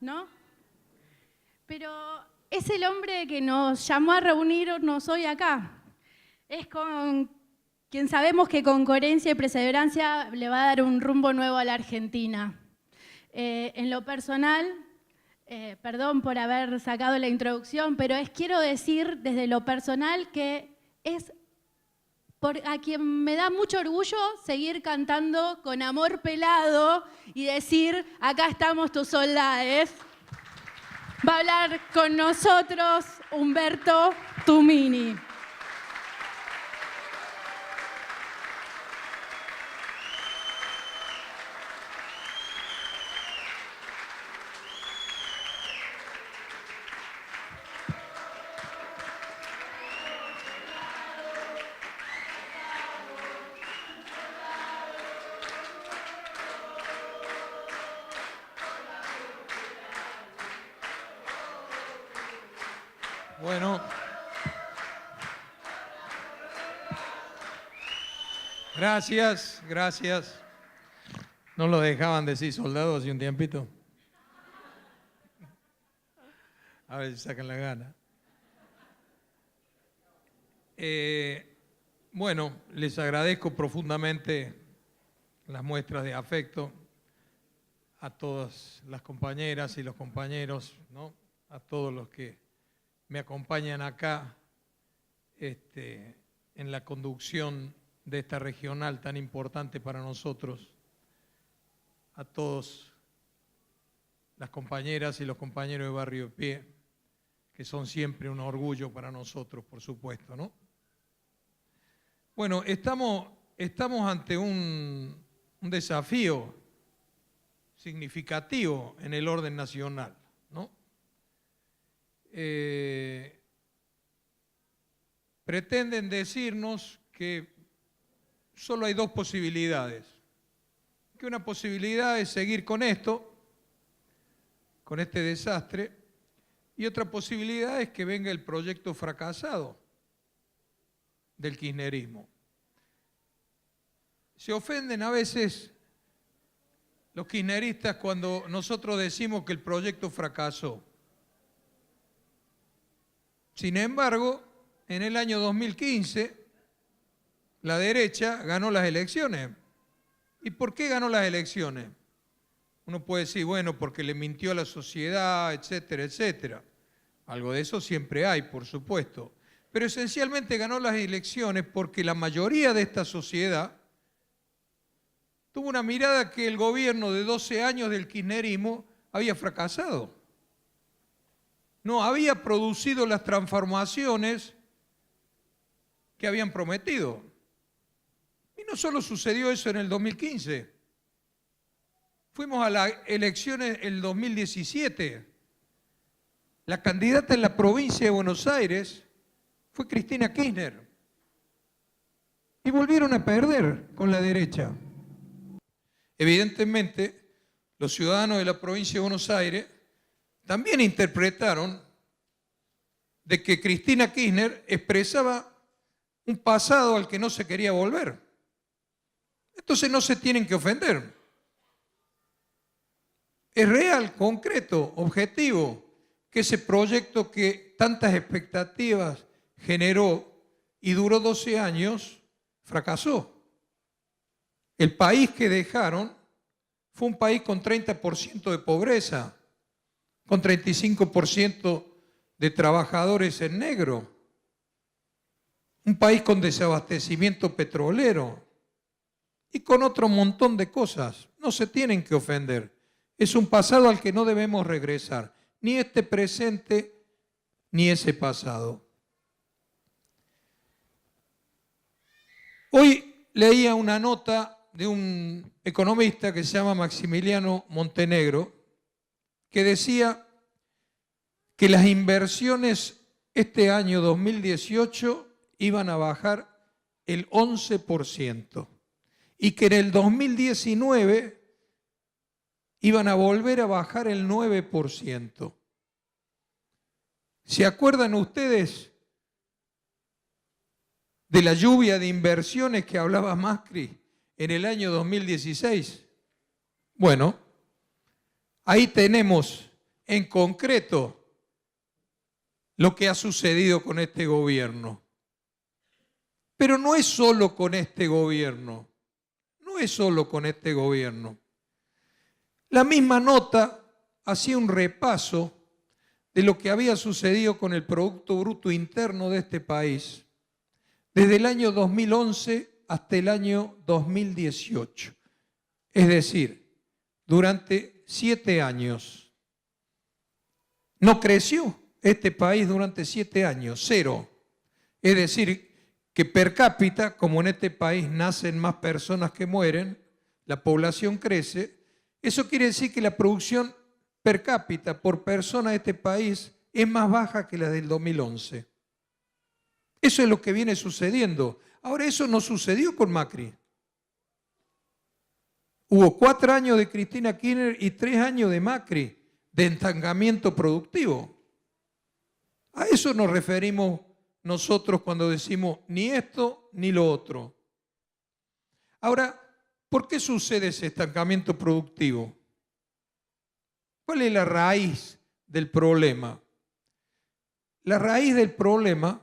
¿no? Pero es el hombre que nos llamó a reunirnos hoy acá. Es con quien sabemos que con coherencia y perseverancia le va a dar un rumbo nuevo a la Argentina. En lo personal, perdón por haber sacado la introducción, pero quiero decir desde lo personal que es a quien me da mucho orgullo seguir cantando con Amor Pelado y decir, acá estamos tus soldades. Va a hablar con nosotros Humberto Tumini. Bueno, gracias. ¿No lo dejaban decir soldado hace un tiempito? A ver si sacan la gana. Bueno, les agradezco profundamente las muestras de afecto a todas las compañeras y los compañeros, ¿no? A todos los que me acompañan acá en la conducción de esta regional tan importante para nosotros, a todos las compañeras y los compañeros de Barrio de Pie, que son siempre un orgullo para nosotros, por supuesto, ¿no? Bueno, estamos ante un desafío significativo en el orden nacional, ¿no? Pretenden decirnos que solo hay dos posibilidades. Que una posibilidad es seguir con esto, con este desastre, y otra posibilidad es que venga el proyecto fracasado del kirchnerismo. Se ofenden a veces los kirchneristas cuando nosotros decimos que el proyecto fracasó. Sin embargo, en el año 2015, la derecha ganó las elecciones. ¿Y por qué ganó las elecciones? Uno puede decir, bueno, porque le mintió a la sociedad, etcétera, etcétera. Algo de eso siempre hay, por supuesto. Pero esencialmente ganó las elecciones porque la mayoría de esta sociedad tuvo una mirada que el gobierno de 12 años del kirchnerismo había fracasado. No había producido las transformaciones que habían prometido. Y no solo sucedió eso en el 2015. Fuimos a las elecciones en el 2017. La candidata en la provincia de Buenos Aires fue Cristina Kirchner. Y volvieron a perder con la derecha. Evidentemente, los ciudadanos de la provincia de Buenos Aires también interpretaron de que Cristina Kirchner expresaba un pasado al que no se quería volver. Entonces no se tienen que ofender. Es real, concreto, objetivo, que ese proyecto que tantas expectativas generó y duró 12 años, fracasó. El país que dejaron fue un país con 30% de pobreza, con 35% de trabajadores en negro, un país con desabastecimiento petrolero y con otro montón de cosas. No se tienen que ofender. Es un pasado al que no debemos regresar, ni este presente ni ese pasado. Hoy leía una nota de un economista que se llama Maximiliano Montenegro, que decía que las inversiones este año 2018 iban a bajar el 11% y que en el 2019 iban a volver a bajar el 9%. ¿Se acuerdan ustedes de la lluvia de inversiones que hablaba Macri en el año 2016? Bueno, Ahí tenemos en concreto lo que ha sucedido con este gobierno. Pero no es solo con este gobierno, no es solo con este gobierno. La misma nota hacía un repaso de lo que había sucedido con el Producto Bruto Interno de este país desde el año 2011 hasta el año 2018. Es decir, durante 7 años. No creció este país durante 7 años, 0. Es decir, que per cápita, como en este país nacen más personas que mueren, la población crece, eso quiere decir que la producción per cápita por persona de este país es más baja que la del 2011. Eso es lo que viene sucediendo. Ahora, eso no sucedió con Macri. Hubo 4 años de Cristina Kirchner y 3 años de Macri de estancamiento productivo. A eso nos referimos nosotros cuando decimos ni esto ni lo otro. Ahora, ¿por qué sucede ese estancamiento productivo? ¿Cuál es la raíz del problema? La raíz del problema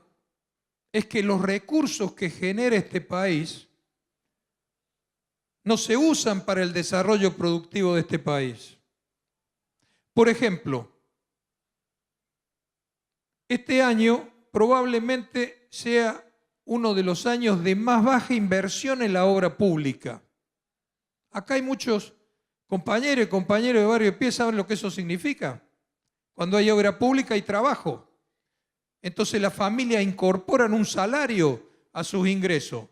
es que los recursos que genera este país no se usan para el desarrollo productivo de este país. Por ejemplo, este año probablemente sea uno de los años de más baja inversión en la obra pública. Acá hay muchos compañeros y compañeras de Barrio de Pie, ¿saben lo que eso significa? Cuando hay obra pública hay trabajo. Entonces las familias incorporan un salario a sus ingresos.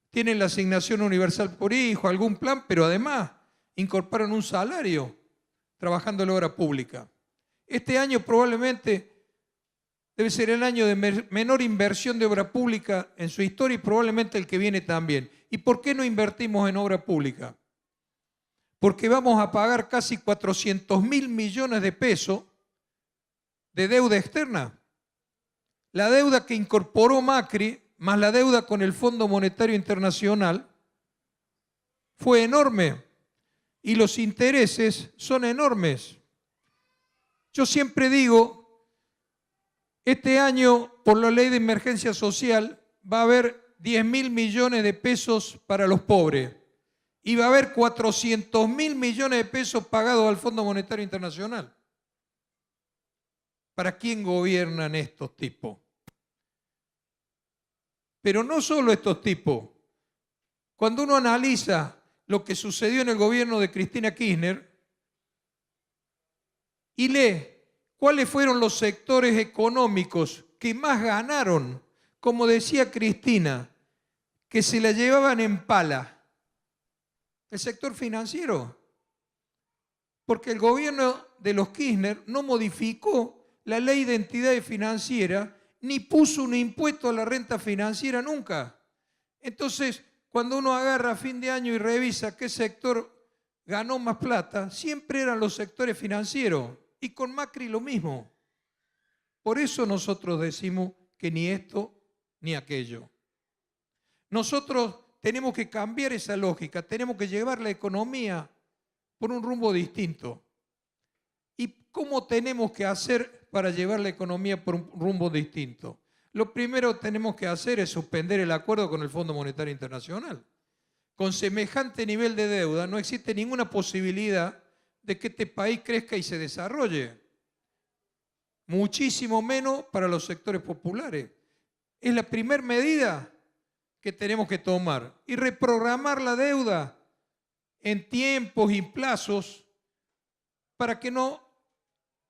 Tienen la asignación universal por hijo, algún plan, pero además incorporan un salario trabajando en la obra pública. Este año probablemente debe ser el año de menor inversión de obra pública en su historia y probablemente el que viene también. ¿Y por qué no invertimos en obra pública? Porque vamos a pagar casi 400.000 millones de pesos de deuda externa. La deuda que incorporó Macri, más la deuda con el Fondo Monetario Internacional, fue enorme y los intereses son enormes. Yo siempre digo, este año, por la ley de emergencia social, va a haber 10.000 millones de pesos para los pobres y va a haber 400.000 millones de pesos pagados al Fondo Monetario Internacional. ¿Para quién gobiernan estos tipos? Pero no solo estos tipos. Cuando uno analiza lo que sucedió en el gobierno de Cristina Kirchner y lee cuáles fueron los sectores económicos que más ganaron, como decía Cristina, que se la llevaban en pala, el sector financiero. Porque el gobierno de los Kirchner no modificó la ley de entidades financieras ni puso un impuesto a la renta financiera nunca. Entonces, cuando uno agarra a fin de año y revisa qué sector ganó más plata, siempre eran los sectores financieros. Y con Macri lo mismo. Por eso nosotros decimos que ni esto ni aquello. Nosotros tenemos que cambiar esa lógica, tenemos que llevar la economía por un rumbo distinto. ¿Y cómo tenemos que hacer para llevar la economía por un rumbo distinto? Lo primero que tenemos que hacer es suspender el acuerdo con el Fondo Monetario Internacional. Con semejante nivel de deuda no existe ninguna posibilidad de que este país crezca y se desarrolle. Muchísimo menos para los sectores populares. Es la primera medida que tenemos que tomar y reprogramar la deuda en tiempos y plazos para que no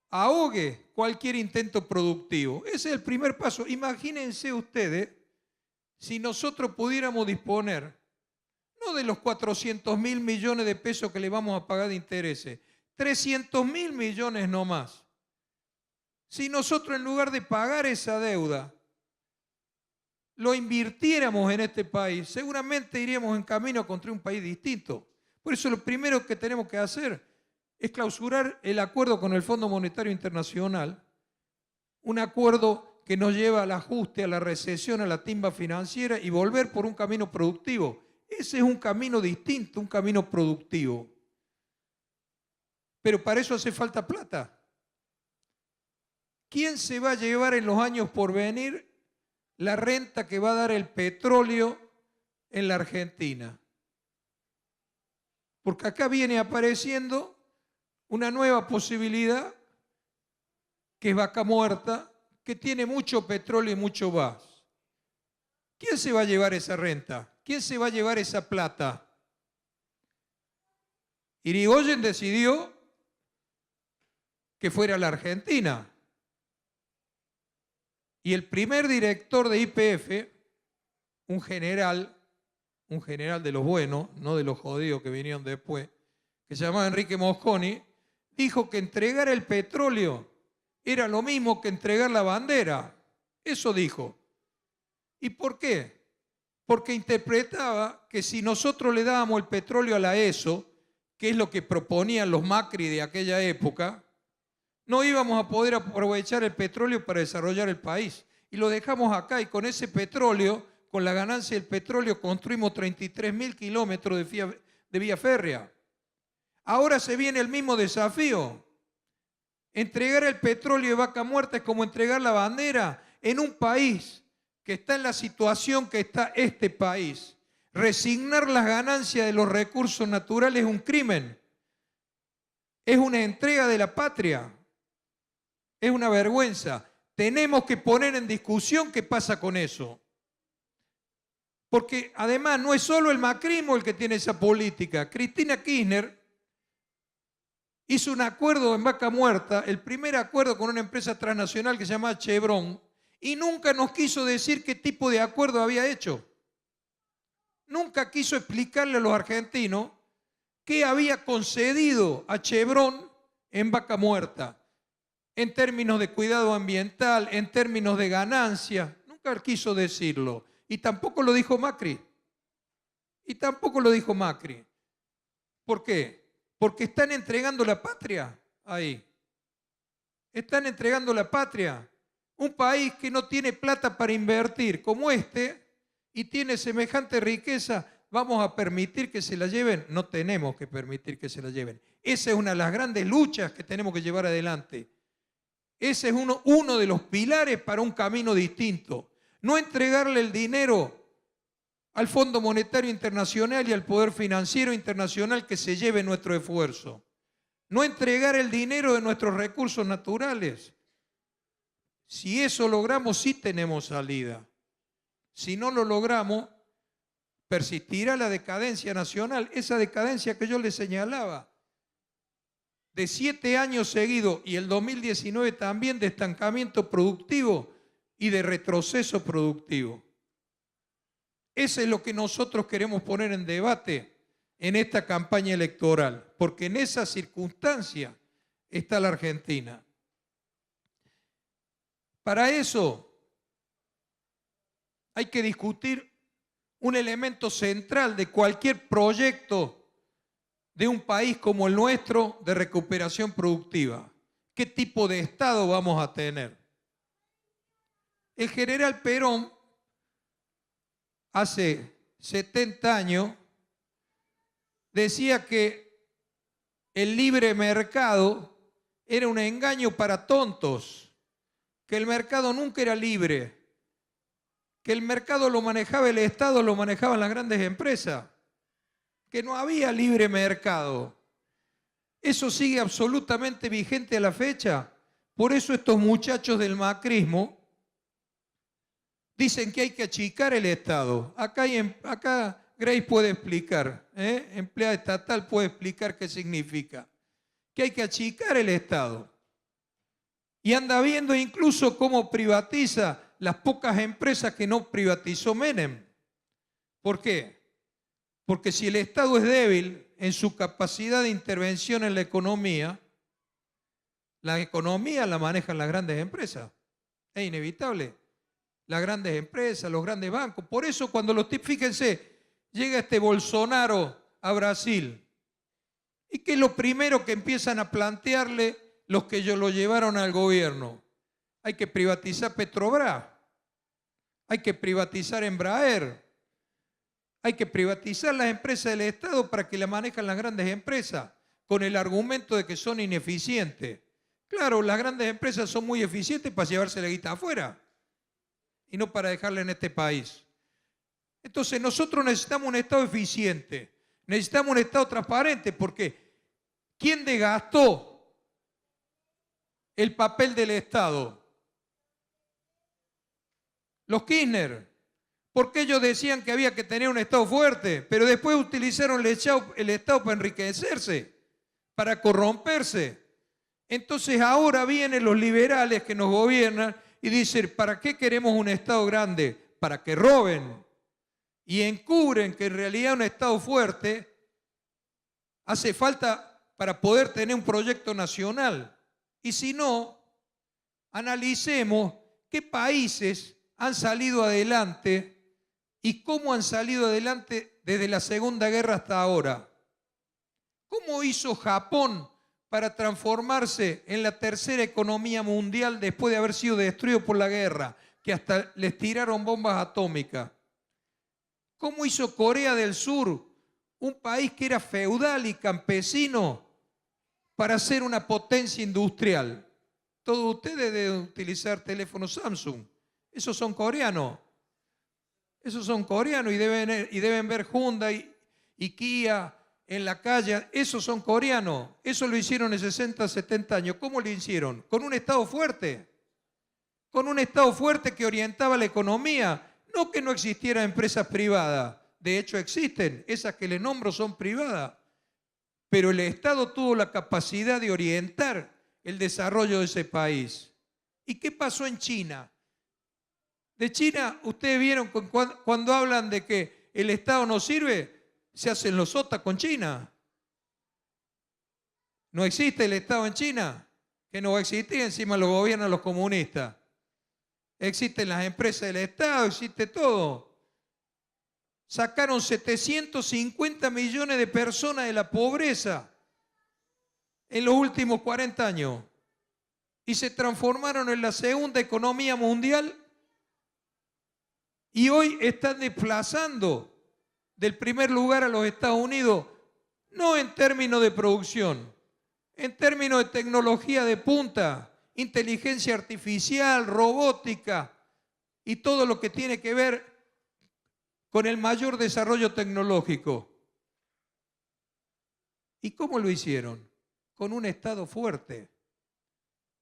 ahogue cualquier intento productivo. Ese es el primer paso. Imagínense ustedes si nosotros pudiéramos disponer no de los 400.000 millones de pesos que le vamos a pagar de intereses, 300.000 millones no más. Si nosotros en lugar de pagar esa deuda, lo invirtiéramos en este país, seguramente iríamos en camino a construir un país distinto. Por eso lo primero que tenemos que hacer es clausurar el acuerdo con el Fondo Monetario Internacional, un acuerdo que nos lleva al ajuste, a la recesión, a la timba financiera y volver por un camino productivo. Ese es un camino distinto, un camino productivo. pero para eso hace falta plata. ¿Quién se va a llevar en los años por venir la renta que va a dar el petróleo en la Argentina? Porque acá viene apareciendo una nueva posibilidad, que es Vaca Muerta, que tiene mucho petróleo y mucho gas. ¿Quién se va a llevar esa renta? ¿Quién se va a llevar esa plata? Irigoyen decidió que fuera la Argentina. Y el primer director de YPF, un general de los buenos, no de los jodidos que vinieron después, que se llamaba Enrique Mosconi, dijo que entregar el petróleo era lo mismo que entregar la bandera. Eso dijo. ¿Y por qué? Porque interpretaba que si nosotros le dábamos el petróleo a la ESO, que es lo que proponían los Macri de aquella época, no íbamos a poder aprovechar el petróleo para desarrollar el país. Y lo dejamos acá, y con ese petróleo, con la ganancia del petróleo, construimos 33.000 kilómetros de vía férrea. Ahora se viene el mismo desafío. Entregar el petróleo de Vaca Muerta es como entregar la bandera en un país que está en la situación que está este país. Resignar las ganancias de los recursos naturales es un crimen. Es una entrega de la patria. Es una vergüenza. Tenemos que poner en discusión qué pasa con eso. Porque además no es solo el macrismo el que tiene esa política. Cristina Kirchner hizo un acuerdo en Vaca Muerta, el primer acuerdo con una empresa transnacional que se llama Chevron, y nunca nos quiso decir qué tipo de acuerdo había hecho. Nunca quiso explicarle a los argentinos qué había concedido a Chevron en Vaca Muerta, en términos de cuidado ambiental, en términos de ganancia. Nunca quiso decirlo. Y tampoco lo dijo Macri. ¿Por qué? Porque están entregando la patria ahí. Están entregando la patria. Un país que no tiene plata para invertir como este y tiene semejante riqueza, ¿vamos a permitir que se la lleven? No tenemos que permitir que se la lleven. Esa es una de las grandes luchas que tenemos que llevar adelante. Ese es uno de los pilares para un camino distinto. No entregarle el dinero al Fondo Monetario Internacional y al Poder Financiero Internacional que se lleve nuestro esfuerzo. No entregar el dinero de nuestros recursos naturales. Si eso logramos, sí tenemos salida. Si no lo logramos, persistirá la decadencia nacional, esa decadencia que yo les señalaba. De 7 años seguidos, y el 2019 también, de estancamiento productivo y de retroceso productivo. Eso es lo que nosotros queremos poner en debate en esta campaña electoral, porque en esa circunstancia está la Argentina. Para eso hay que discutir un elemento central de cualquier proyecto de un país como el nuestro de recuperación productiva. ¿Qué tipo de Estado vamos a tener? El general Perón, hace 70 años, decía que el libre mercado era un engaño para tontos, que el mercado nunca era libre, que el mercado lo manejaba el Estado, lo manejaban las grandes empresas, que no había libre mercado. Eso sigue absolutamente vigente a la fecha. Por eso estos muchachos del macrismo dicen que hay que achicar el Estado. Acá Grace puede explicar, empleada estatal puede explicar qué significa. Que hay que achicar el Estado. Y anda viendo incluso cómo privatiza las pocas empresas que no privatizó Menem. ¿Por qué? Porque si el Estado es débil en su capacidad de intervención en la economía la manejan las grandes empresas. Es inevitable. Las grandes empresas, los grandes bancos. Por eso fíjense, llega este Bolsonaro a Brasil. ¿Y qué es lo primero que empiezan a plantearle los que lo llevaron al gobierno? Hay que privatizar Petrobras. Hay que privatizar Embraer. Hay que privatizar las empresas del Estado para que la manejan las grandes empresas. con el argumento de que son ineficientes. Claro, las grandes empresas son muy eficientes para llevarse la guita afuera y no para dejarla en este país. Entonces nosotros necesitamos un Estado eficiente, necesitamos un Estado transparente, porque ¿quién desgastó el papel del Estado? Los Kirchner, porque ellos decían que había que tener un Estado fuerte, pero después utilizaron el Estado para enriquecerse, para corromperse. Entonces ahora vienen los liberales que nos gobiernan y dicen, ¿para qué queremos un Estado grande? Para que roben. Y encubren que en realidad un Estado fuerte hace falta para poder tener un proyecto nacional. Y si no, analicemos qué países han salido adelante y cómo han salido adelante desde la Segunda Guerra hasta ahora. ¿Cómo hizo Japón para transformarse en la tercera economía mundial después de haber sido destruido por la guerra, que hasta les tiraron bombas atómicas? ¿Cómo hizo Corea del Sur, un país que era feudal y campesino, para ser una potencia industrial? Todos ustedes deben utilizar teléfonos Samsung. Esos son coreanos. Esos son coreanos y deben ver Hyundai y Kia en la calle. Esos son coreanos. Eso lo hicieron en 60, 70 años. ¿Cómo lo hicieron? Con un Estado fuerte. Con un Estado fuerte que orientaba la economía. No que no existieran empresas privadas. De hecho existen. Esas que les nombro son privadas. Pero el Estado tuvo la capacidad de orientar el desarrollo de ese país. ¿Y qué pasó en China? De China, ustedes vieron cuando hablan de que el Estado no sirve, se hacen los sotas con China. ¿No existe el Estado en China? Que no va a existir, encima lo gobiernan los comunistas. Existen las empresas del Estado, existe todo. Sacaron 750 millones de personas de la pobreza en los últimos 40 años y se transformaron en la segunda economía mundial y hoy están desplazando del primer lugar a los Estados Unidos, no en términos de producción, en términos de tecnología de punta, inteligencia artificial, robótica y todo lo que tiene que ver con el mayor desarrollo tecnológico. ¿Y cómo lo hicieron? Con un Estado fuerte.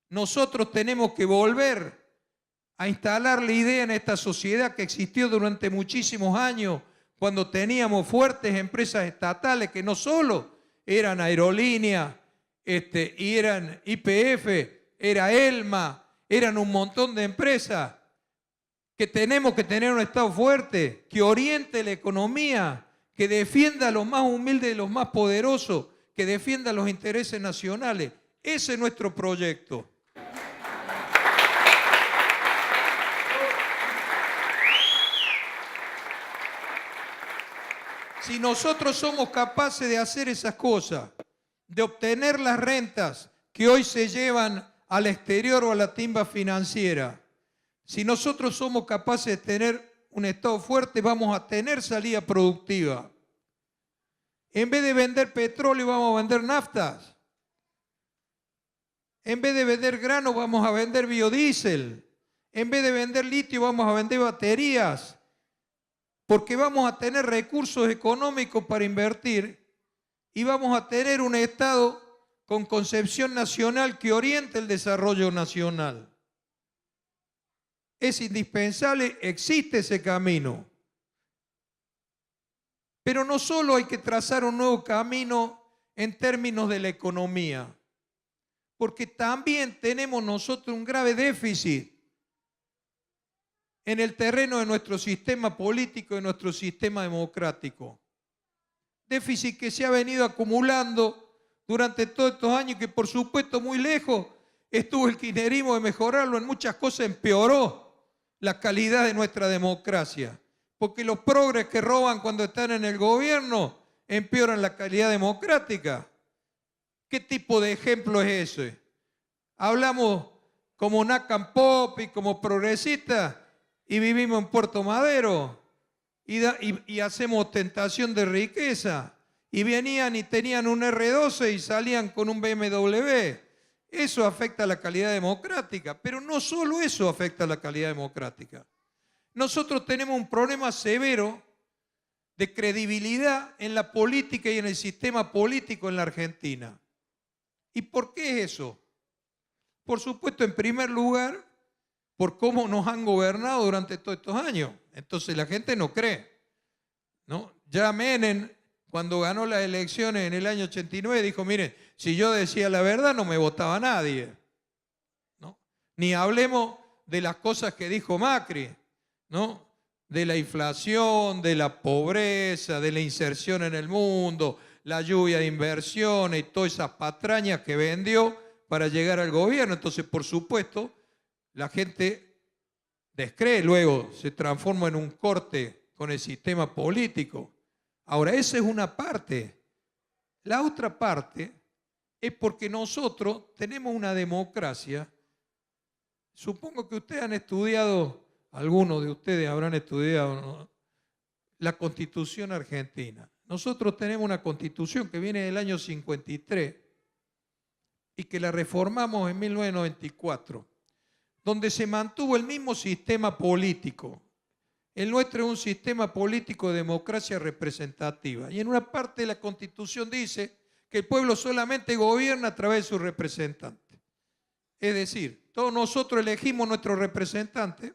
Nosotros tenemos que volver a instalar la idea en esta sociedad que existió durante muchísimos años, cuando teníamos fuertes empresas estatales que no solo eran aerolíneas, y eran YPF, era ELMA, eran un montón de empresas, que tenemos que tener un Estado fuerte, que oriente la economía, que defienda a los más humildes y los más poderosos, que defienda los intereses nacionales. Ese es nuestro proyecto. Si nosotros somos capaces de hacer esas cosas, de obtener las rentas que hoy se llevan al exterior o a la timba financiera, si nosotros somos capaces de tener un Estado fuerte, vamos a tener salida productiva. En vez de vender petróleo, vamos a vender naftas. En vez de vender grano, vamos a vender biodiesel. En vez de vender litio, vamos a vender baterías. Porque vamos a tener recursos económicos para invertir y vamos a tener un Estado con concepción nacional que oriente el desarrollo nacional. Es indispensable, existe ese camino. Pero no solo hay que trazar un nuevo camino en términos de la economía, porque también tenemos nosotros un grave déficit en el terreno de nuestro sistema político y nuestro sistema democrático. Déficit que se ha venido acumulando durante todos estos años, que por supuesto muy lejos estuvo el kirchnerismo de mejorarlo, en muchas cosas empeoró la calidad de nuestra democracia, porque los progres que roban cuando están en el gobierno empeoran la calidad democrática. ¿Qué tipo de ejemplo es ese? Hablamos como Nacan Pop y como progresistas y vivimos en Puerto Madero y hacemos ostentación de riqueza y venían y tenían un R12 y salían con un BMW. Eso afecta a la calidad democrática, pero no solo eso afecta a la calidad democrática. Nosotros tenemos un problema severo de credibilidad en la política y en el sistema político en la Argentina. ¿Y por qué es eso? Por supuesto, en primer lugar, por cómo nos han gobernado durante todos estos años. Entonces la gente no cree, ¿no? Ya Menem, cuando ganó las elecciones en el año 89, dijo, miren, si yo decía la verdad no me votaba nadie, ¿no? Ni hablemos de las cosas que dijo Macri, ¿no? De la inflación, de la pobreza, de la inserción en el mundo, la lluvia de inversiones y todas esas patrañas que vendió para llegar al gobierno. Entonces, por supuesto, la gente descree, luego se transforma en un corte con el sistema político. Ahora, esa es una parte. La otra parte es porque nosotros tenemos una democracia. Supongo que ustedes han estudiado, algunos de ustedes habrán estudiado, ¿no?, la Constitución argentina. Nosotros tenemos una Constitución que viene del año 53 y que la reformamos en 1994, donde se mantuvo el mismo sistema político. El nuestro es un sistema político de democracia representativa. Y en una parte de la Constitución dice que el pueblo solamente gobierna a través de sus representantes. Es decir, todos nosotros elegimos nuestros representantes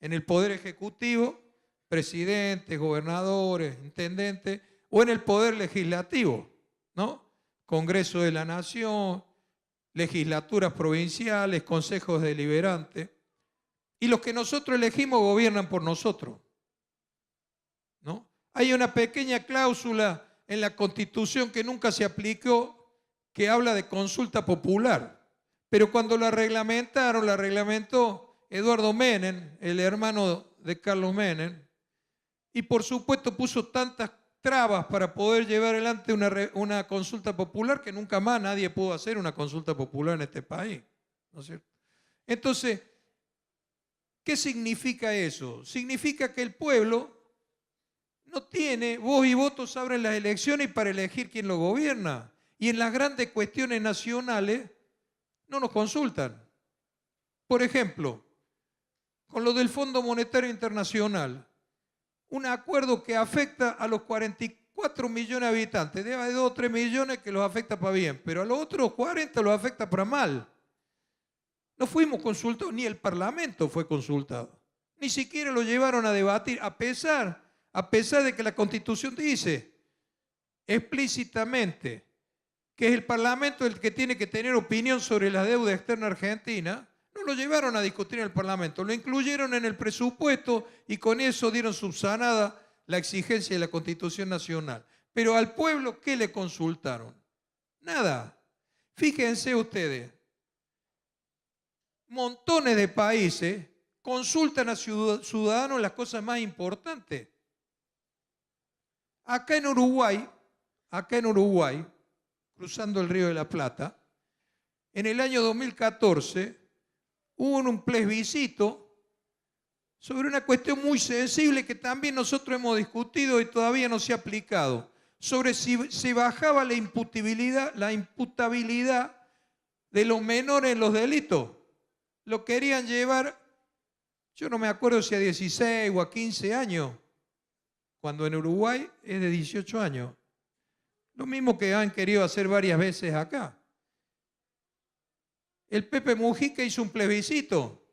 en el Poder Ejecutivo, presidentes, gobernadores, intendentes, o en el Poder Legislativo, ¿no? Congreso de la Nación, legislaturas provinciales, consejos deliberantes. Y los que nosotros elegimos gobiernan por nosotros, ¿no? Hay una pequeña cláusula en la Constitución que nunca se aplicó, que habla de consulta popular. Pero cuando la reglamentaron, la reglamentó Eduardo Menem, el hermano de Carlos Menem, y por supuesto puso tantas trabas para poder llevar adelante una consulta popular que nunca más nadie pudo hacer una consulta popular en este país, ¿no es cierto? Entonces, ¿qué significa eso? Significa que el pueblo no tiene voz y voto sobre las elecciones para elegir quién lo gobierna. Y en las grandes cuestiones nacionales no nos consultan. Por ejemplo, con lo del Fondo Monetario Internacional, un acuerdo que afecta a los 44 millones de habitantes. Debe haber 2 o 3 millones que los afecta para bien, pero a los otros 40 los afecta para mal. No fuimos consultados, ni el Parlamento fue consultado. Ni siquiera lo llevaron a debatir, a pesar de que la Constitución dice explícitamente que es el Parlamento el que tiene que tener opinión sobre la deuda externa argentina. No lo llevaron a discutir en el Parlamento, lo incluyeron en el presupuesto y con eso dieron subsanada la exigencia de la Constitución Nacional. Pero al pueblo, ¿qué le consultaron? Nada. Fíjense ustedes, montones de países consultan a ciudadanos las cosas más importantes. Acá en Uruguay, cruzando el Río de la Plata, en el año 2014 hubo un plebiscito sobre una cuestión muy sensible que también nosotros hemos discutido y todavía no se ha aplicado, sobre si se bajaba la imputabilidad de los menores en los delitos. Lo querían llevar, yo no me acuerdo si a 16 o a 15 años, cuando en Uruguay es de 18 años. Lo mismo que han querido hacer varias veces acá. El Pepe Mujica hizo un plebiscito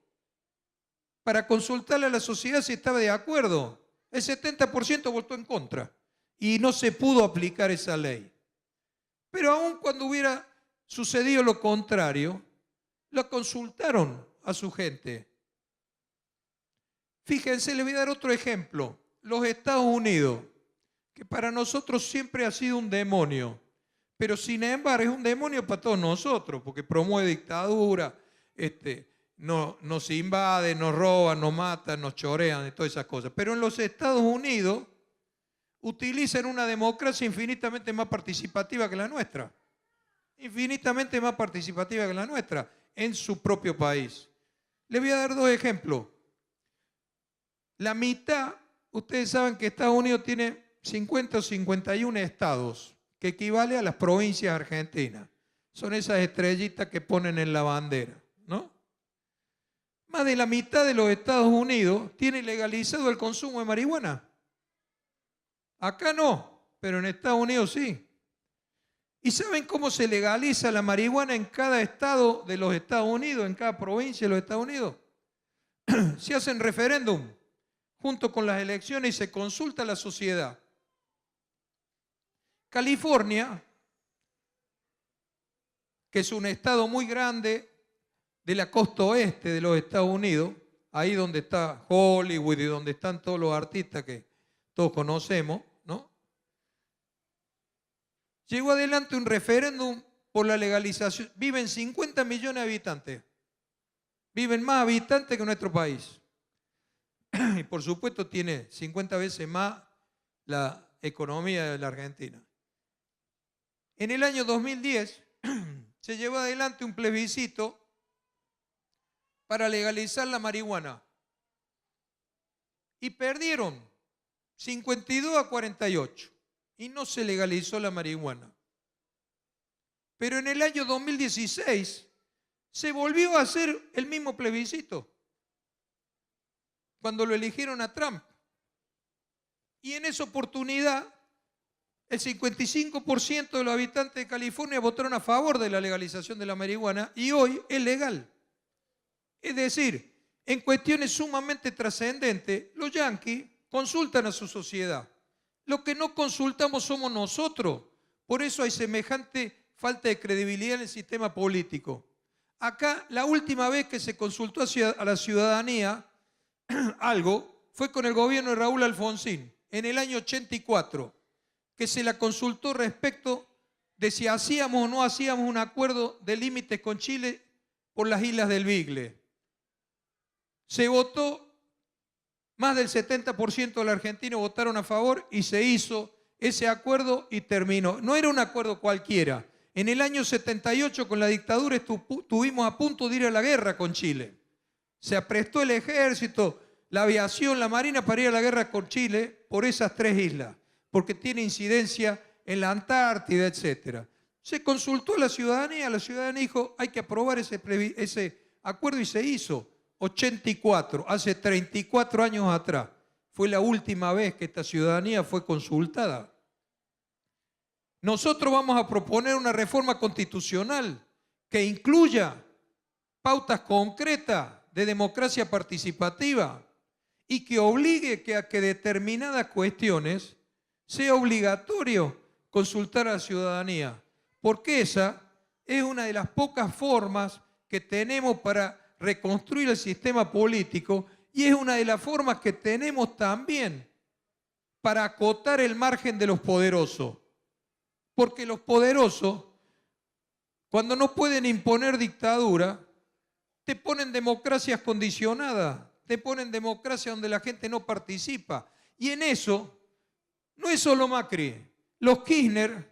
para consultarle a la sociedad si estaba de acuerdo. El 70% votó en contra y no se pudo aplicar esa ley. Pero aun cuando hubiera sucedido lo contrario, lo consultaron a su gente. Fíjense, les voy a dar otro ejemplo. Los Estados Unidos, que para nosotros siempre ha sido un demonio, pero sin embargo es un demonio para todos nosotros, porque promueve dictadura, nos invaden, nos roban, nos matan, nos chorean y todas esas cosas. Pero en los Estados Unidos utilizan una democracia infinitamente más participativa que la nuestra. Infinitamente más participativa que la nuestra en su propio país. Les voy a dar 2 ejemplos. La mitad, ustedes saben que Estados Unidos tiene 50 o 51 estados, que equivale a las provincias argentinas. Son esas estrellitas que ponen en la bandera, ¿no? Más de la mitad de los Estados Unidos tiene legalizado el consumo de marihuana. Acá no, pero en Estados Unidos sí. ¿Y saben cómo se legaliza la marihuana en cada estado de los Estados Unidos, en cada provincia de los Estados Unidos? Se hacen referéndum junto con las elecciones y se consulta a la sociedad. California, que es un estado muy grande de la costa oeste de los Estados Unidos, ahí donde está Hollywood y donde están todos los artistas que todos conocemos, ¿no? Llegó adelante un referéndum por la legalización. Viven 50 millones de habitantes. Viven más habitantes que nuestro país. Y por supuesto tiene 50 veces más la economía de la Argentina. En el año 2010 se llevó adelante un plebiscito para legalizar la marihuana. Y perdieron 52 a 48. Y no se legalizó la marihuana. Pero en el año 2016 se volvió a hacer el mismo plebiscito, cuando lo eligieron a Trump. Y en esa oportunidad, el 55% de los habitantes de California votaron a favor de la legalización de la marihuana y hoy es legal. Es decir, en cuestiones sumamente trascendentes, los yanquis consultan a su sociedad. Lo que no consultamos somos nosotros. Por eso hay semejante falta de credibilidad en el sistema político. Acá, la última vez que se consultó a la ciudadanía algo fue con el gobierno de Raúl Alfonsín, en el año 84, que se la consultó respecto de si hacíamos o no hacíamos un acuerdo de límites con Chile por las islas del Bigle. Se votó. Más del 70% de los argentinos votaron a favor y se hizo ese acuerdo y terminó. No era un acuerdo cualquiera. En el año 78, con la dictadura, estuvimos a punto de ir a la guerra con Chile. Se aprestó el ejército, la aviación, la marina para ir a la guerra con Chile por esas 3 islas, porque tiene incidencia en la Antártida, etc. Se consultó a la ciudadanía dijo, hay que aprobar ese acuerdo y se hizo. 84, hace 34 años atrás, fue la última vez que esta ciudadanía fue consultada. Nosotros vamos a proponer una reforma constitucional que incluya pautas concretas de democracia participativa y que obligue a que determinadas cuestiones sea obligatorio consultar a la ciudadanía, porque esa es una de las pocas formas que tenemos para reconstruir el sistema político y es una de las formas que tenemos también para acotar el margen de los poderosos. Porque los poderosos, cuando no pueden imponer dictadura, te ponen democracias condicionadas, te ponen democracia donde la gente no participa. Y en eso, no es solo Macri, los Kirchner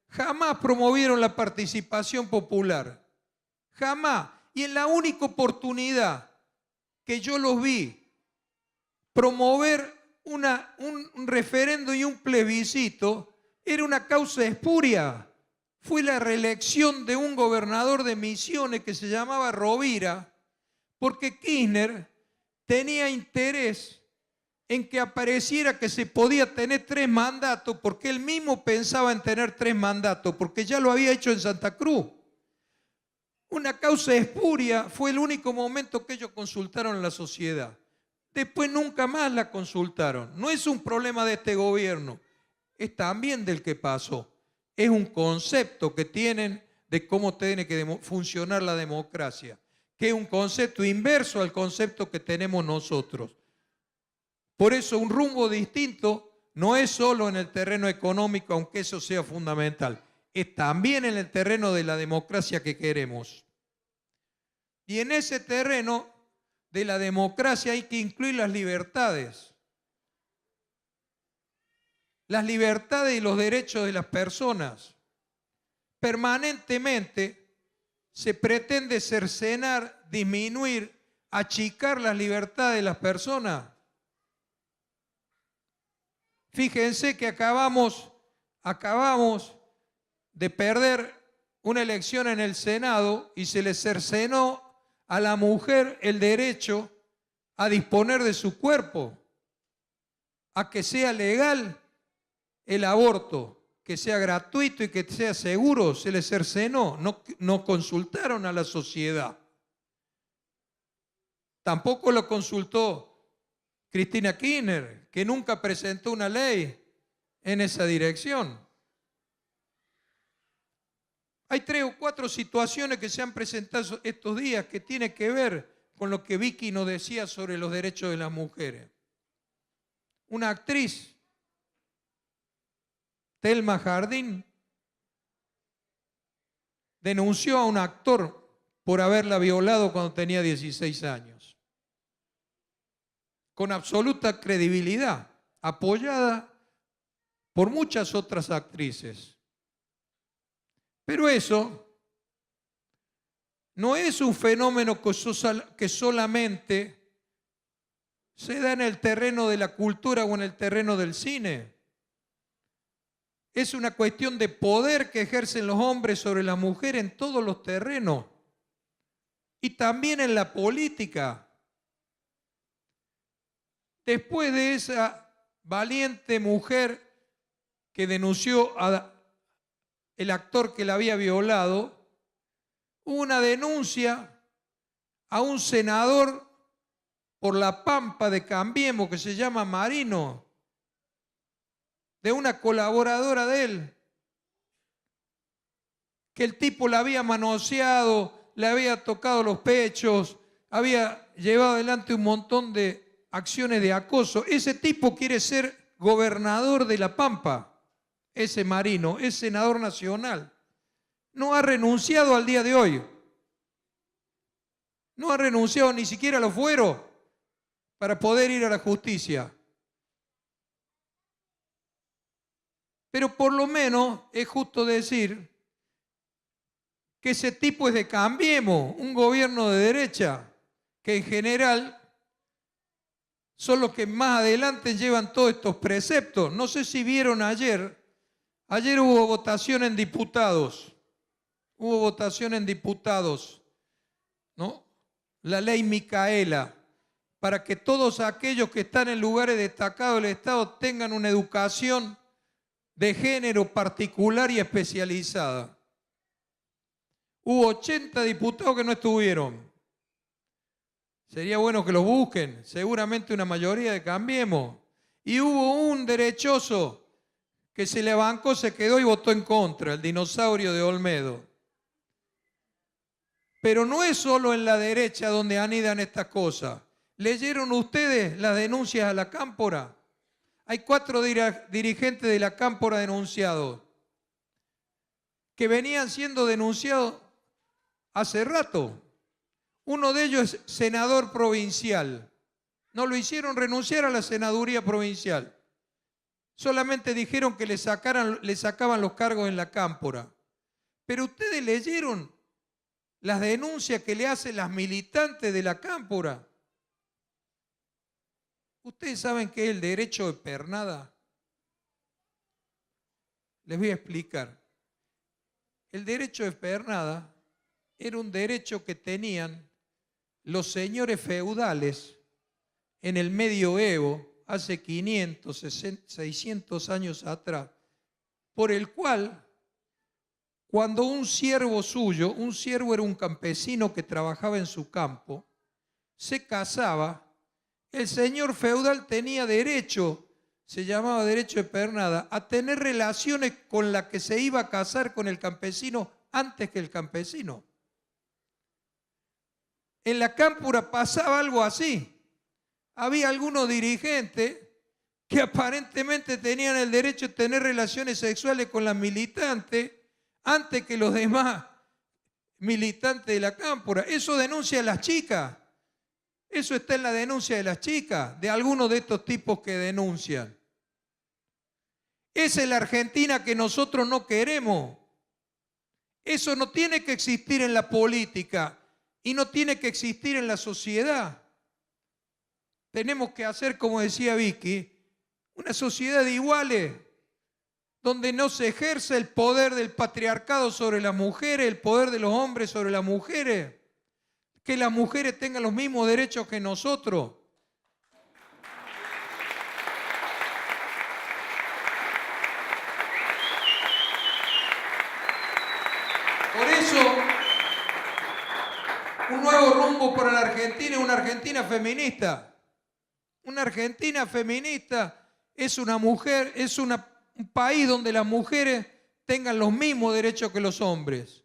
jamás promovieron la participación popular. Jamás. Y en la única oportunidad que yo los vi promover un referendo y un plebiscito, era una causa espuria. Fue la reelección de un gobernador de Misiones que se llamaba Rovira, porque Kirchner tenía interés en que apareciera que se podía tener 3 mandatos, porque él mismo pensaba en tener 3 mandatos, porque ya lo había hecho en Santa Cruz. Una causa espuria, fue el único momento que ellos consultaron a la sociedad. Después nunca más la consultaron. No es un problema de este gobierno, es también del que pasó. Es un concepto que tienen de cómo tiene que funcionar la democracia, que es un concepto inverso al concepto que tenemos nosotros. Por eso un rumbo distinto no es solo en el terreno económico, aunque eso sea fundamental. Es también en el terreno de la democracia que queremos. Y en ese terreno de la democracia hay que incluir las libertades. Las libertades y los derechos de las personas. Permanentemente se pretende cercenar, disminuir, achicar las libertades de las personas. Fíjense que acabamos acabamos de perder una elección en el Senado y se le cercenó a la mujer el derecho a disponer de su cuerpo, a que sea legal el aborto, que sea gratuito y que sea seguro. Se le cercenó, no consultaron a la sociedad. Tampoco lo consultó Cristina Kirchner, que nunca presentó una ley en esa dirección. Hay 3 o 4 situaciones que se han presentado estos días que tienen que ver con lo que Vicky nos decía sobre los derechos de las mujeres. Una actriz, Thelma Jardín, denunció a un actor por haberla violado cuando tenía 16 años. Con absoluta credibilidad, apoyada por muchas otras actrices. Pero eso no es un fenómeno que solamente se da en el terreno de la cultura o en el terreno del cine. Es una cuestión de poder que ejercen los hombres sobre la mujer en todos los terrenos y también en la política. Después de esa valiente mujer que denunció al actor que la había violado, hubo una denuncia a un senador por La Pampa de Cambiemos que se llama Marino, de una colaboradora de él, que el tipo la había manoseado, le había tocado los pechos, había llevado adelante un montón de acciones de acoso. Ese tipo quiere ser gobernador de La Pampa. Ese Marino es senador nacional. No ha renunciado al día de hoy. No ha renunciado ni siquiera a los fueros para poder ir a la justicia. Pero por lo menos es justo decir que ese tipo es de Cambiemos, un gobierno de derecha, que en general son los que más adelante llevan todos estos preceptos. No sé si vieron ayer hubo votación en diputados. Hubo votación en diputados, ¿no? La ley Micaela, para que todos aquellos que están en lugares destacados del Estado tengan una educación de género particular y especializada. Hubo 80 diputados que no estuvieron. Sería bueno que los busquen, seguramente una mayoría de Cambiemos. Y hubo un derechoso que se le bancó, se quedó y votó en contra, el dinosaurio de Olmedo. Pero no es solo en la derecha donde anidan estas cosas. ¿Leyeron ustedes las denuncias a la Cámpora? Hay 4 dirigentes de la Cámpora denunciados, que venían siendo denunciados hace rato. Uno de ellos es senador provincial. No lo hicieron renunciar a la senaduría provincial. Solamente dijeron que le sacaban los cargos en la Cámpora. Pero ustedes leyeron las denuncias que le hacen las militantes de la Cámpora. ¿Ustedes saben qué es el derecho de pernada? Les voy a explicar. El derecho de pernada era un derecho que tenían los señores feudales en el medioevo, hace 500, 600 años atrás, por el cual, cuando un siervo suyo, un siervo era un campesino que trabajaba en su campo, se casaba, el señor feudal tenía derecho, se llamaba derecho de pernada, a tener relaciones con la que se iba a casar con el campesino antes que el campesino. En la Cámpora pasaba algo así. Había algunos dirigentes que aparentemente tenían el derecho de tener relaciones sexuales con las militantes antes que los demás militantes de la Cámpora. Eso denuncia a las chicas. Eso está en la denuncia de las chicas, de algunos de estos tipos que denuncian. Esa es la Argentina que nosotros no queremos. Eso no tiene que existir en la política y no tiene que existir en la sociedad. Tenemos que hacer, como decía Vicky, una sociedad de iguales, donde no se ejerce el poder del patriarcado sobre las mujeres, el poder de los hombres sobre las mujeres, que las mujeres tengan los mismos derechos que nosotros. Por eso, un nuevo rumbo para la Argentina es una Argentina feminista. Una Argentina feminista es una mujer, es un país donde las mujeres tengan los mismos derechos que los hombres.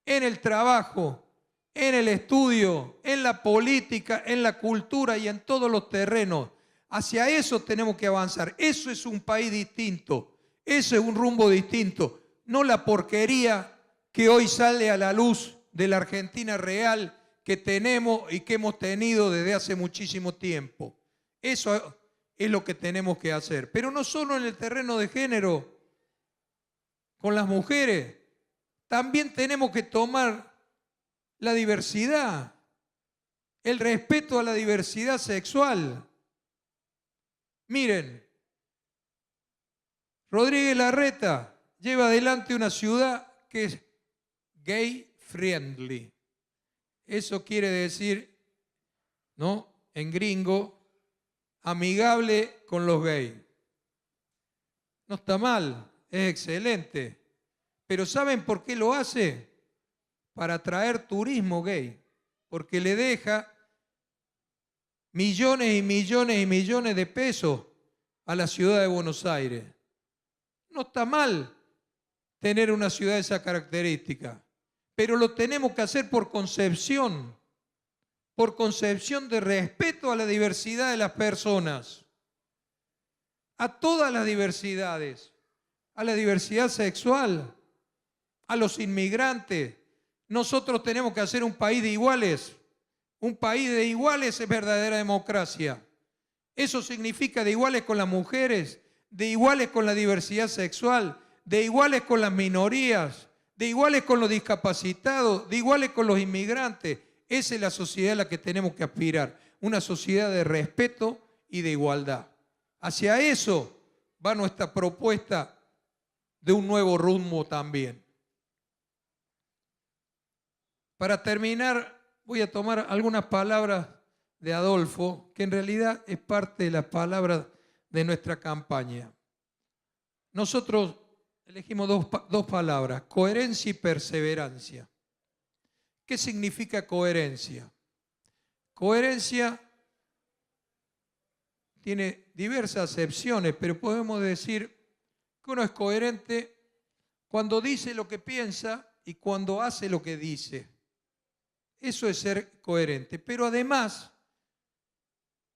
En el trabajo, en el estudio, en la política, en la cultura y en todos los terrenos. Hacia eso tenemos que avanzar. Eso es un país distinto. Eso es un rumbo distinto. No la porquería que hoy sale a la luz de la Argentina real que tenemos y que hemos tenido desde hace muchísimo tiempo. Eso es lo que tenemos que hacer. Pero no solo en el terreno de género, con las mujeres. También tenemos que tomar la diversidad, el respeto a la diversidad sexual. Miren, Rodríguez Larreta lleva adelante una ciudad que es gay friendly. Eso quiere decir, ¿no?, en gringo, amigable con los gays. No está mal, es excelente. Pero ¿saben por qué lo hace? Para atraer turismo gay. Porque le deja millones y millones y millones de pesos a la ciudad de Buenos Aires. No está mal tener una ciudad de esa característica, pero lo tenemos que hacer por concepción de respeto a la diversidad de las personas, a todas las diversidades, a la diversidad sexual, a los inmigrantes. Nosotros tenemos que hacer un país de iguales. Un país de iguales es verdadera democracia. Eso significa de iguales con las mujeres, de iguales con la diversidad sexual, de iguales con las minorías, de iguales con los discapacitados, de iguales con los inmigrantes. Esa es la sociedad a la que tenemos que aspirar. Una sociedad de respeto y de igualdad. Hacia eso va nuestra propuesta de un nuevo rumbo también. Para terminar, voy a tomar algunas palabras de Adolfo, que en realidad es parte de las palabras de nuestra campaña. Nosotros elegimos dos palabras, coherencia y perseverancia. ¿Qué significa coherencia? Coherencia tiene diversas acepciones, pero podemos decir que uno es coherente cuando dice lo que piensa y cuando hace lo que dice. Eso es ser coherente. Pero además,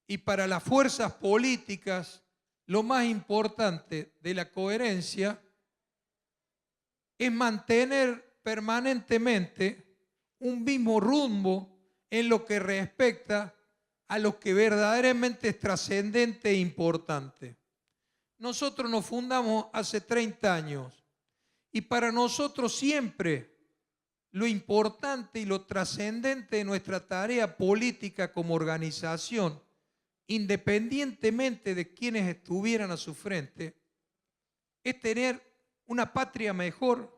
y para las fuerzas políticas, lo más importante de la coherencia es mantener permanentemente un mismo rumbo en lo que respecta a lo que verdaderamente es trascendente e importante. Nosotros nos fundamos hace 30 años y para nosotros siempre lo importante y lo trascendente de nuestra tarea política como organización, independientemente de quienes estuvieran a su frente, es tener una patria mejor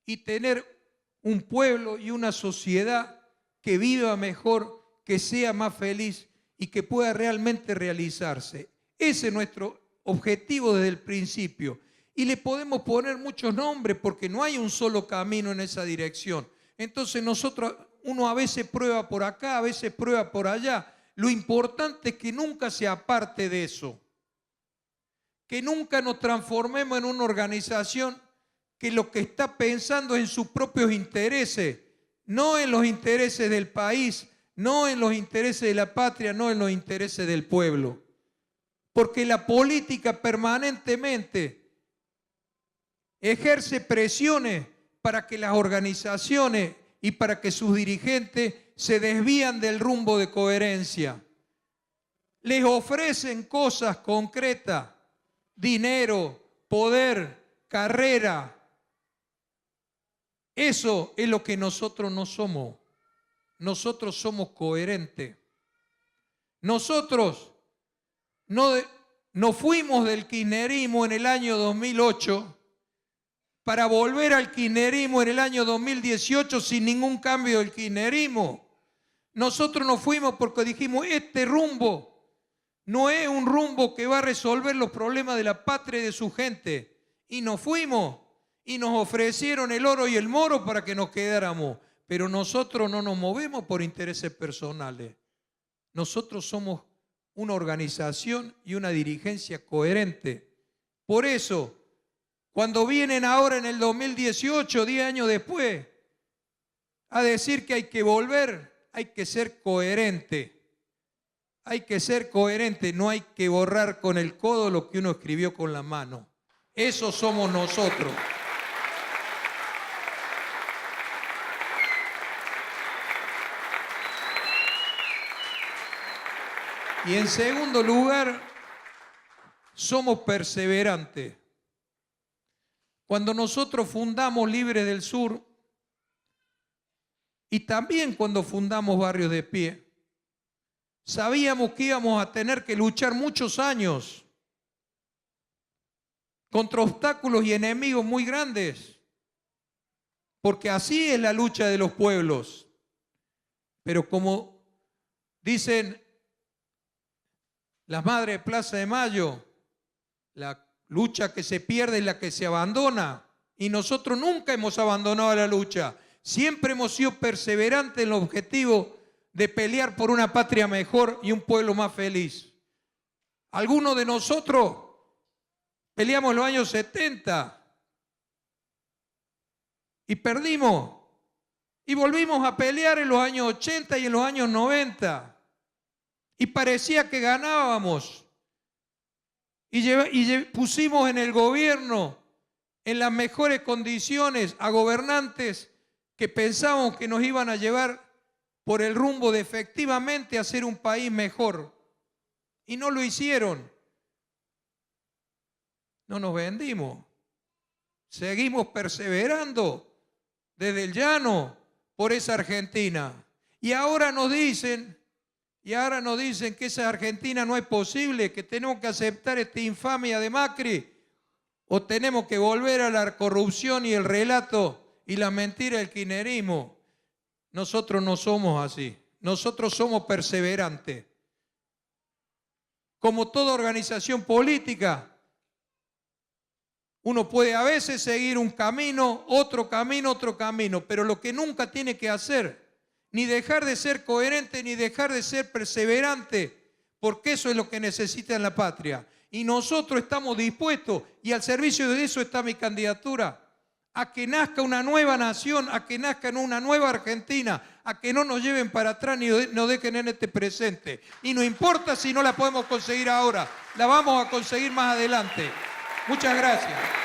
y tener un pueblo y una sociedad que viva mejor, que sea más feliz y que pueda realmente realizarse. Ese es nuestro objetivo desde el principio. Y le podemos poner muchos nombres porque no hay un solo camino en esa dirección. Entonces uno a veces prueba por acá, a veces prueba por allá. Lo importante es que nunca se aparte de eso. Que nunca nos transformemos en una organización que lo que está pensando es en sus propios intereses, no en los intereses del país, no en los intereses de la patria, no en los intereses del pueblo. Porque la política permanentemente ejerce presiones para que las organizaciones y para que sus dirigentes se desvían del rumbo de coherencia. Les ofrecen cosas concretas, dinero, poder, carrera. Eso es lo que nosotros no somos. Nosotros somos coherentes. Nosotros no nos fuimos del kirchnerismo en el año 2008 para volver al kirchnerismo en el año 2018 sin ningún cambio del kirchnerismo. Nosotros nos fuimos porque dijimos, este rumbo no es un rumbo que va a resolver los problemas de la patria y de su gente. Y nos fuimos y nos ofrecieron el oro y el moro para que nos quedáramos. Pero nosotros no nos movemos por intereses personales. Nosotros somos una organización y una dirigencia coherente. Por eso, cuando vienen ahora en el 2018, 10 años después, a decir que hay que volver, hay que ser coherente. Hay que ser coherente, no hay que borrar con el codo lo que uno escribió con la mano. Eso somos nosotros. Y en segundo lugar, somos perseverantes. Cuando nosotros fundamos Libres del Sur y también cuando fundamos Barrios de Pie, sabíamos que íbamos a tener que luchar muchos años contra obstáculos y enemigos muy grandes, porque así es la lucha de los pueblos. Pero como dicen las madres de Plaza de Mayo, la lucha que se pierde es la que se abandona, y nosotros nunca hemos abandonado la lucha, siempre hemos sido perseverantes en el objetivo de pelear por una patria mejor y un pueblo más feliz. Algunos de nosotros peleamos en los años 70 y perdimos, y volvimos a pelear en los años 80 y en los años 90. Y parecía que ganábamos. Y pusimos en el gobierno, en las mejores condiciones, a gobernantes que pensábamos que nos iban a llevar por el rumbo de efectivamente hacer un país mejor. Y no lo hicieron. No nos vendimos. Seguimos perseverando desde el llano por esa Argentina. Y ahora nos dicen que esa Argentina no es posible, que tenemos que aceptar esta infamia de Macri, o tenemos que volver a la corrupción y el relato y la mentira del kirchnerismo. Nosotros no somos así. Nosotros somos perseverantes. Como toda organización política, uno puede a veces seguir un camino, otro camino, pero lo que nunca tiene que hacer, ni dejar de ser coherente, ni dejar de ser perseverante, porque eso es lo que necesita en la patria. Y nosotros estamos dispuestos, y al servicio de eso está mi candidatura, a que nazca una nueva nación, a que nazca una nueva Argentina, a que no nos lleven para atrás ni nos dejen en este presente. Y no importa si no la podemos conseguir ahora, la vamos a conseguir más adelante. Muchas gracias.